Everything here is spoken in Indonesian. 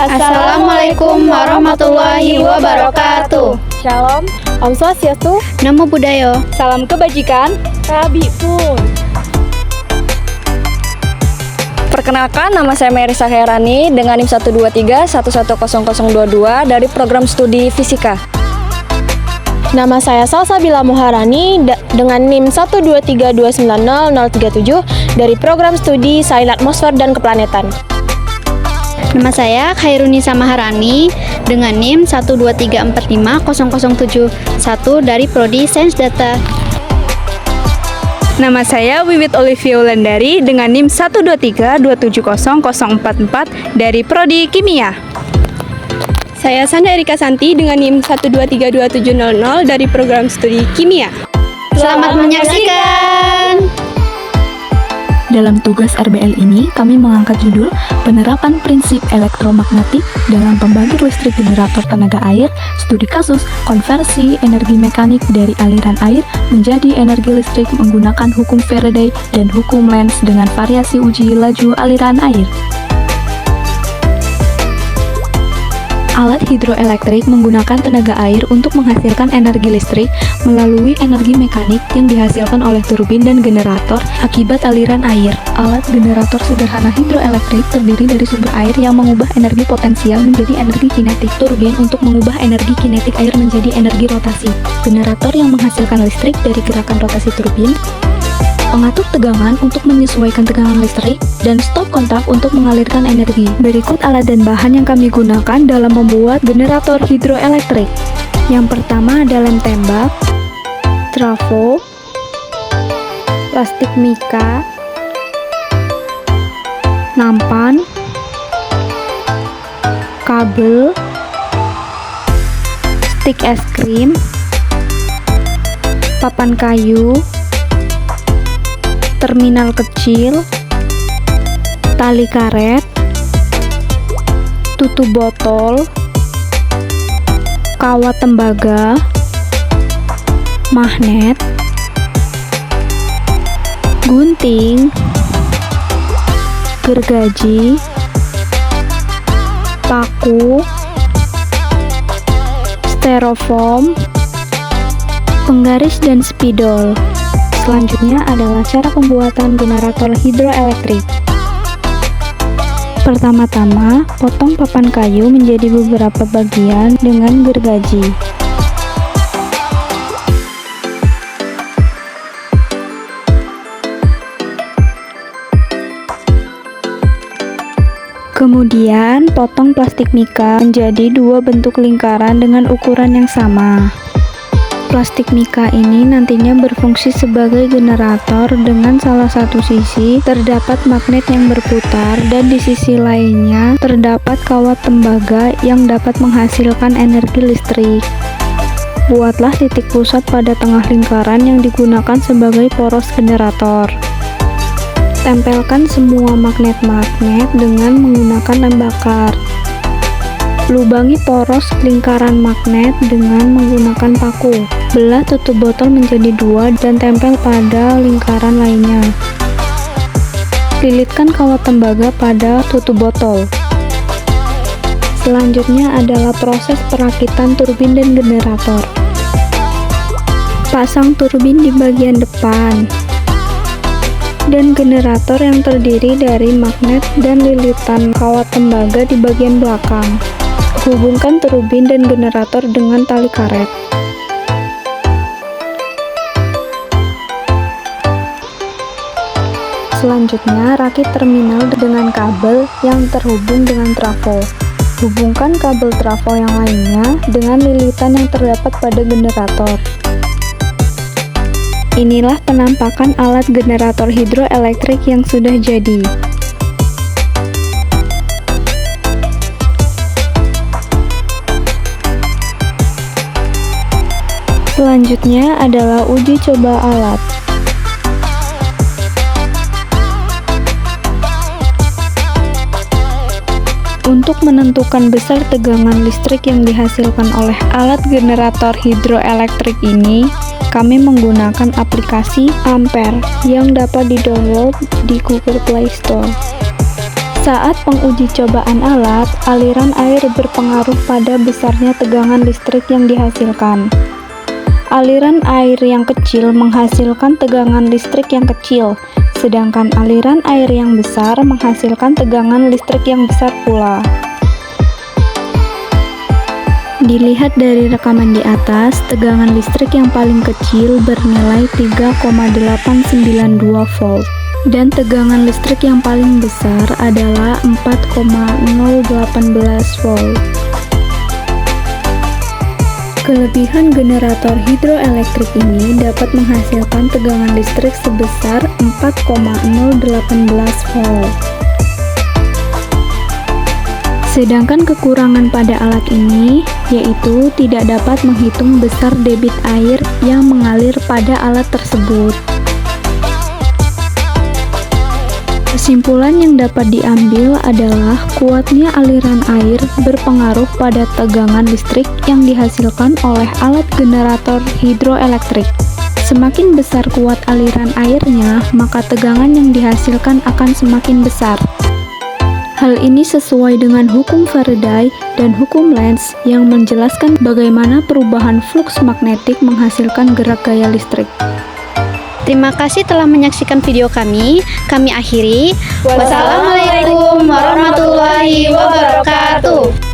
Assalamualaikum warahmatullahi wabarakatuh. Shalom, Om Swastiastu, Namo Buddhaya, salam kebajikan, Rabi pun. Perkenalkan, nama saya Merisa Khairani dengan NIM 123110022 dari program studi Fisika. Nama saya Salsabila Muharani dengan NIM 123290037 dari program studi Sains Atmosfer dan Keplanetan. Nama saya Khairunisa Maharani dengan NIM 123450071 dari Prodi Sains Data. Nama saya Wiwit Olivia Wulandari dengan NIM 123270044 dari Prodi Kimia. Saya Sanda Erika Santi dengan NIM 1232700 dari program studi Kimia. Selamat menyaksikan. Dalam tugas RBL ini, kami mengangkat judul Penerapan Prinsip Elektromagnetik dalam Pembangkit Listrik Generator Tenaga Air, Studi Kasus Konversi Energi Mekanik dari Aliran Air menjadi Energi Listrik menggunakan Hukum Faraday dan Hukum Lenz dengan variasi uji laju aliran air. Alat hidroelektrik menggunakan tenaga air untuk menghasilkan energi listrik melalui energi mekanik yang dihasilkan oleh turbin dan generator akibat aliran air. Alat generator sederhana hidroelektrik terdiri dari sumber air yang mengubah energi potensial menjadi energi kinetik, turbin untuk mengubah energi kinetik air menjadi energi rotasi, generator yang menghasilkan listrik dari gerakan rotasi turbin, pengatur tegangan untuk menyesuaikan tegangan listrik, dan stop kontak untuk mengalirkan energi. Berikut alat dan bahan yang kami gunakan dalam membuat generator hidroelektrik. Yang pertama ada lem tembak, trafo, plastik mika, nampan, kabel, stik es krim, papan kayu, terminal kecil, tali karet, tutup botol, kawat tembaga, magnet, gunting, gergaji, paku, styrofoam, penggaris dan spidol. Selanjutnya adalah cara pembuatan generator hidroelektrik. Pertama-tama, potong papan kayu menjadi beberapa bagian dengan gergaji. Kemudian, potong plastik mika menjadi dua bentuk lingkaran dengan ukuran yang sama. Plastik mika ini nantinya berfungsi sebagai generator dengan salah satu sisi terdapat magnet yang berputar dan di sisi lainnya terdapat kawat tembaga yang dapat menghasilkan energi listrik. Buatlah titik pusat pada tengah lingkaran yang digunakan sebagai poros generator. Tempelkan semua magnet-magnet dengan menggunakan lem bakar. Lubangi poros lingkaran magnet dengan menggunakan paku. Belah tutup botol menjadi dua dan tempel pada lingkaran lainnya. Lilitkan kawat tembaga pada tutup botol. Selanjutnya adalah proses perakitan turbin dan generator. Pasang turbin di bagian depan dan generator yang terdiri dari magnet dan lilitan kawat tembaga di bagian belakang. Hubungkan turbin dan generator dengan tali karet. Selanjutnya, rakit terminal dengan kabel yang terhubung dengan trafo. Hubungkan kabel trafo yang lainnya dengan lilitan yang terdapat pada generator. Inilah penampakan alat generator hidroelektrik yang sudah jadi. Selanjutnya adalah uji coba alat. Untuk menentukan besar tegangan listrik yang dihasilkan oleh alat generator hidroelektrik ini, kami menggunakan aplikasi Ampere yang dapat di-download di Google Play Store. Saat penguji cobaan alat, aliran air berpengaruh pada besarnya tegangan listrik yang dihasilkan. Aliran air yang kecil menghasilkan tegangan listrik yang kecil, sedangkan aliran air yang besar menghasilkan tegangan listrik yang besar pula. Dilihat dari rekaman di atas, tegangan listrik yang paling kecil bernilai 3,892 volt. Dan tegangan listrik yang paling besar adalah 4,018 volt. Kelebihan generator hidroelektrik ini dapat menghasilkan tegangan listrik sebesar 4,018 volt. Sedangkan kekurangan pada alat ini yaitu tidak dapat menghitung besar debit air yang mengalir pada alat tersebut. Kesimpulan yang dapat diambil adalah kuatnya aliran air berpengaruh pada tegangan listrik yang dihasilkan oleh alat generator hidroelektrik. Semakin besar kuat aliran airnya, maka tegangan yang dihasilkan akan semakin besar. Hal ini sesuai dengan hukum Faraday dan hukum Lenz yang menjelaskan bagaimana perubahan fluks magnetik menghasilkan gerak gaya listrik. Terima kasih telah menyaksikan video kami. Kami akhiri. Wassalamualaikum warahmatullahi wabarakatuh.